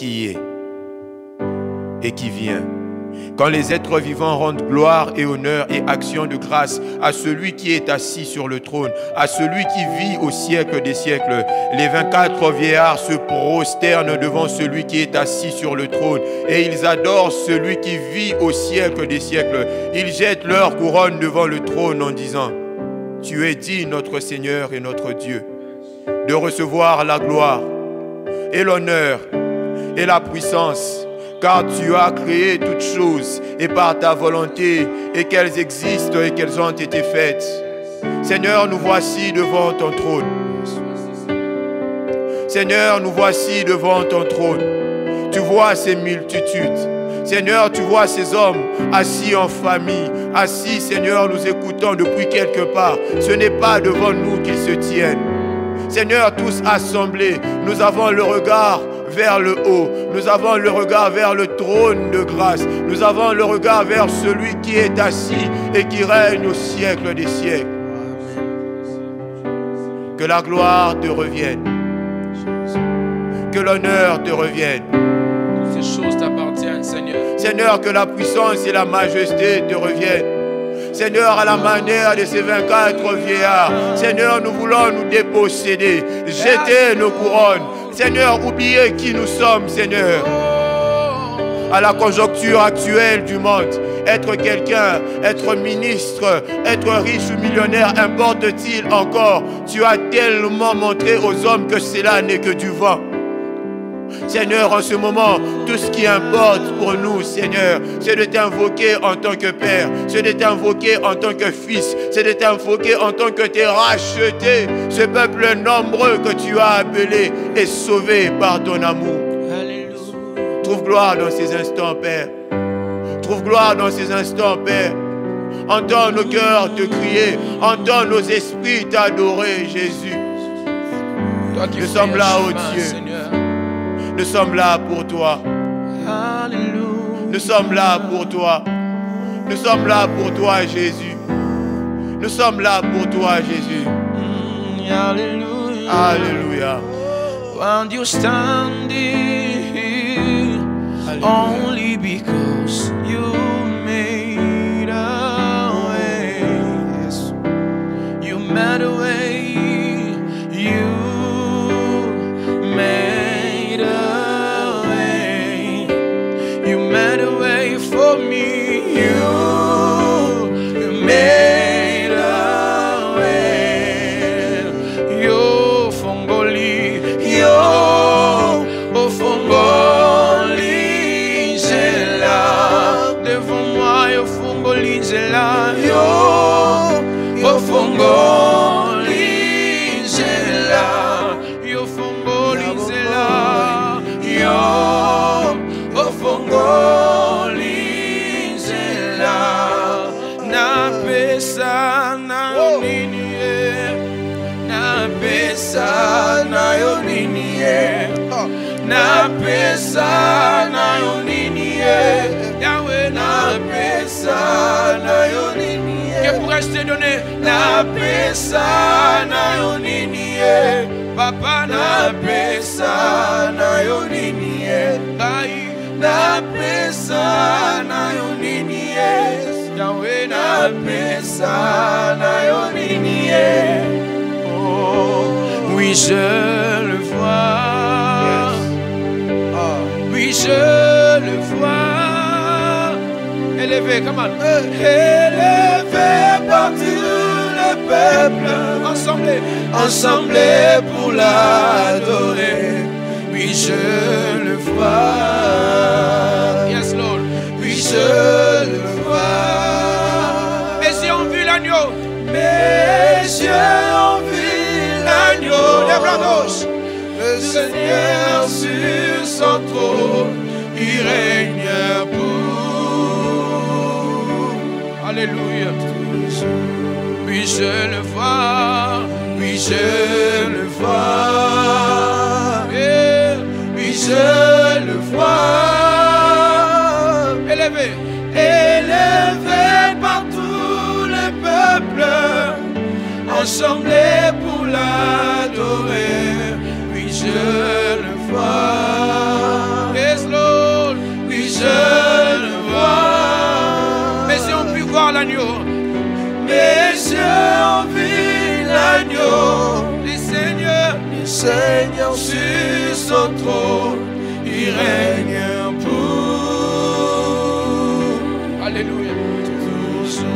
qui est et qui vient. Quand les êtres vivants rendent gloire et honneur et action de grâce à celui qui est assis sur le trône, à celui qui vit au siècle des siècles, les 24 vieillards se prosternent devant celui qui est assis sur le trône et ils adorent celui qui vit au siècle des siècles. Ils jettent leur couronne devant le trône en disant: Tu es digne, notre Seigneur et notre Dieu, de recevoir la gloire et l'honneur et la puissance, car tu as créé toutes choses et par ta volonté et qu'elles existent et qu'elles ont été faites. Seigneur, nous voici devant ton trône. Seigneur, nous voici devant ton trône. Tu vois ces multitudes. Seigneur, tu vois ces hommes assis en famille, assis, Seigneur, nous écoutons depuis quelque part. Ce n'est pas devant nous qu'ils se tiennent. Seigneur, tous assemblés, nous avons le regard vers le haut. Nous avons le regard vers le trône de grâce. Nous avons le regard vers celui qui est assis et qui règne au siècle des siècles. Que la gloire te revienne. Que l'honneur te revienne. Toutes ces choses t'appartiennent, Seigneur. Seigneur, que la puissance et la majesté te reviennent. Seigneur, à la manière de ces 24 vieillards, Seigneur, nous voulons nous déposséder, jeter nos couronnes. Seigneur, oubliez qui nous sommes, Seigneur. À la conjoncture actuelle du monde, être quelqu'un, être ministre, être riche ou millionnaire, importe-t-il encore? Tu as tellement montré aux hommes que cela n'est que du vent. Seigneur, en ce moment, tout ce qui importe pour nous, Seigneur, c'est de t'invoquer en tant que Père, c'est de t'invoquer en tant que Fils, c'est de t'invoquer en tant que t'es racheté, ce peuple nombreux que tu as appelé et sauvé par ton amour. Alléluia. Trouve gloire dans ces instants, Père. Trouve gloire dans ces instants, Père. Entends nos cœurs te crier, entends nos esprits t'adorer, Jésus. Toi qui Nous sommes là, fais un oh chemin, Dieu. Seigneur. Nous sommes là pour toi. Alléluia. Nous sommes là pour toi. Nous sommes là pour toi, Jésus. Nous sommes là pour toi, Jésus. Alléluia. Alléluia. And you stand here only because you made a way. Yes. You made a way. You made a way. You made a way for me. You made a way. Yo fongoli, yo au fongoli, j'ai là devant moi. Yo fongoli, j'ai là. Yo au fongoli, j'ai là. Yo fongoli, j'ai là. Yo au fongoli, j'ai là. Na pesa na nini na pesa na yo nini na pesa na yo nini Yahweh na pesa na yo nini que pourrais-je te donner na pesa na yo nini papa na pesa na yo nini ai na pesa na yo nini Yahweh na pesa na yo nini oh oui je le vois oui je le vois élevé comment élevé par tout le peuple ensemble pour l'adorer oui je le vois yes Lord oui je le vois mes yeux ont vu l'agneau mes yeux ont vu l'agneau les bras gauche le Seigneur sur son trône il règne pour alléluia oui je le vois oui je le vois oui je le vois élevé par tout le peuple ensemble pour l'adorer oui je le vois Seigneur sur son trône, il règne pour. Alléluia. Toujours.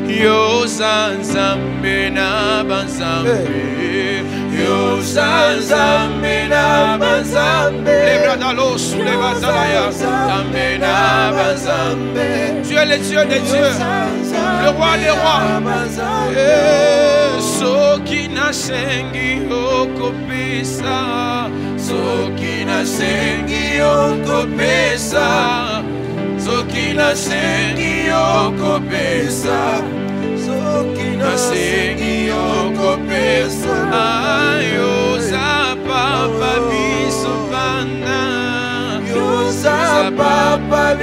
Yo Zanzambe na banzambe. Yo Zanzambe na banzambe. Les bras dans l'eau, sous les bras dans l'air. Zambe na banzambe. Tu es le Dieu des dieux, le roi des rois. Soki na sengi okopesa, soki na sengi okopesa, soki na sengi okopesa, soki na sengi okopesa. Ayoza papa biso bana, yoza papa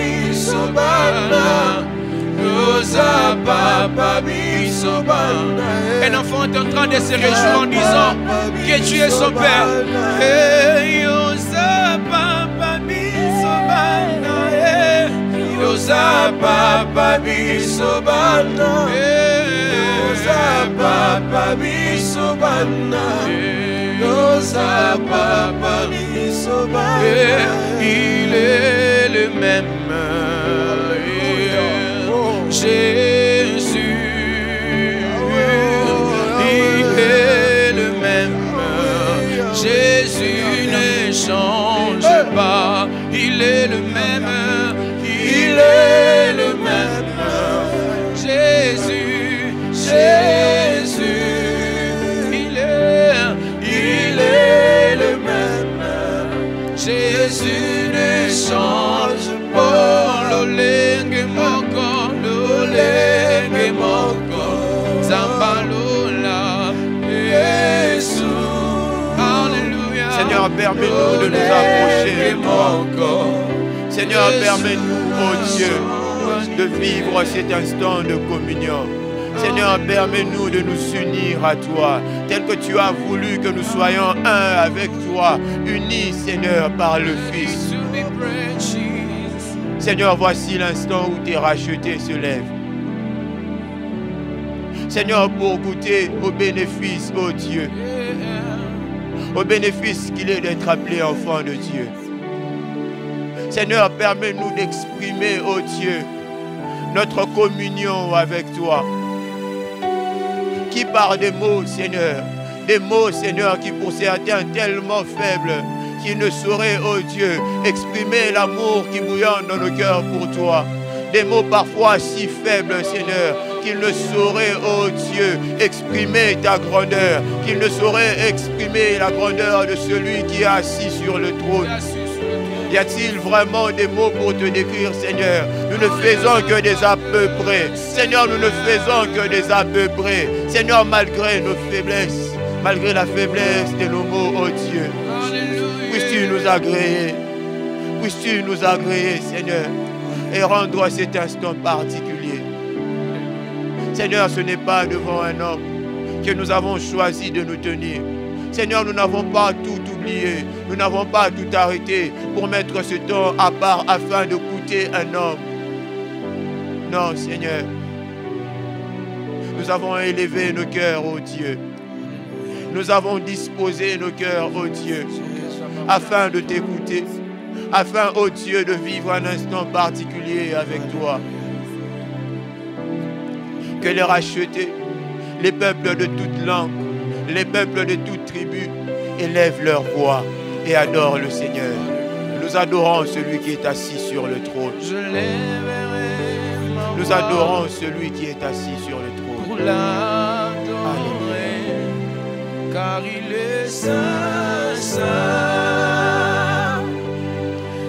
biso bana. Un enfant est en train de se réjouir en disant que tu es son père. Yosa papa bisobana, yosa papa bisobana, yosa papa bisobana, yosa papa bisobana. Il est le même. Jésus, il est le même. Jésus ne change pas. Il est le même. Il est le même. Jésus, Jésus, il est le même. Jésus ne change pas. L'olenge moko. Seigneur, permets-nous de nous approcher de toi. Seigneur, permets-nous, oh Dieu, de vivre cet instant de communion. Seigneur, permets-nous de nous unir à toi, tel que tu as voulu que nous soyons un avec toi, unis, Seigneur, par le Fils. Seigneur, voici l'instant où tes rachetés se lèvent. Seigneur, pour goûter aux bénéfices, ô Dieu, au bénéfice qu'il est d'être appelé enfant de Dieu. Seigneur, permets-nous d'exprimer, ô Dieu, notre communion avec toi. Qui par des mots, Seigneur, qui pour certains tellement faibles, qui ne sauraient, ô Dieu, exprimer l'amour qui bouillonne dans nos cœurs pour toi. Des mots parfois si faibles, Seigneur, qu'ils ne sauraient, ô Dieu, exprimer ta grandeur, qu'ils ne sauraient exprimer la grandeur de celui qui est assis sur le trône. Y a-t-il vraiment des mots pour te décrire, Seigneur? Nous ne faisons que des à peu près. Seigneur, nous ne faisons que des à peu près. Seigneur, malgré nos faiblesses, malgré la faiblesse de nos mots, ô Dieu, puisses-tu nous agréer, puisses-tu nous agréer, Seigneur, et rendre cet instant particulier. Seigneur, ce n'est pas devant un homme que nous avons choisi de nous tenir. Seigneur, nous n'avons pas tout oublié, nous n'avons pas tout arrêté pour mettre ce temps à part afin de goûter un homme. Non, Seigneur, nous avons élevé nos cœurs, ô Dieu. Nous avons disposé nos cœurs, ô Dieu, afin de t'écouter, afin, ô Dieu, de vivre un instant particulier avec toi. Que les rachetés, les peuples de toute langue, les peuples de toute tribu élèvent leur voix et adorent le Seigneur. Nous adorons celui qui est assis sur le trône. Nous adorons celui qui est assis sur le trône. Pour l'adorer, car il est saint, saint,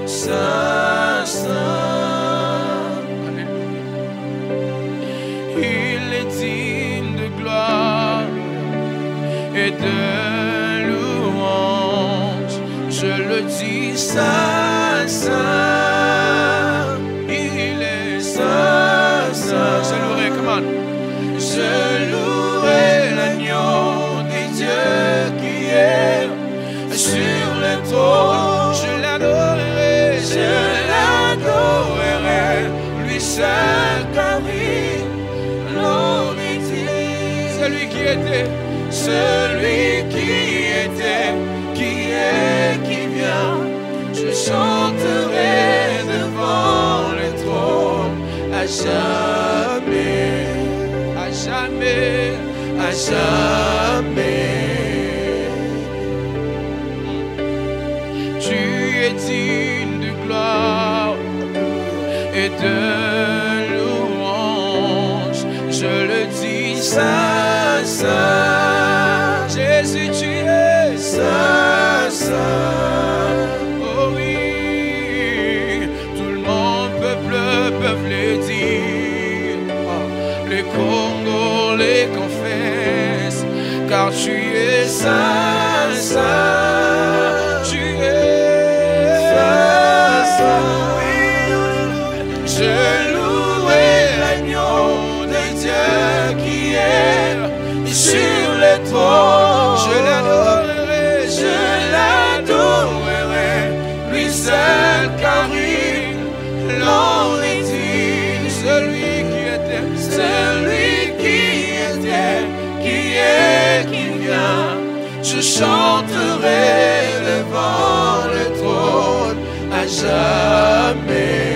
saint, saint. Il est digne de gloire et de louange. Je le dis, saint, saint. Il est saint, saint. Je louerai, come on. Je louerai l'agneau des dieux qui est sur le trône. Je l'adorerai, lui seul car il l'aurait dit. Celui qui était, celui qui était, qui est, qui vient. Je chanterai devant le trône à jamais, à jamais, à jamais. Tu es digne de gloire et de louange. Je le dis, Saint, Saint. Jésus, tu es Saint, Saint. Oh oui, tout le monde, peuple, peuvent le dire. Le Congo les confesse, car tu es Saint, Saint. Tu es Saint, Saint. Je louerai l'agneau de Dieu qui est sur le trône. Je l'adorerai, lui seul, car il l'en est digne. Celui qui était, qui est, qui vient. Je chanterai devant le trône à jamais,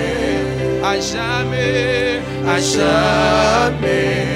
à jamais, à jamais.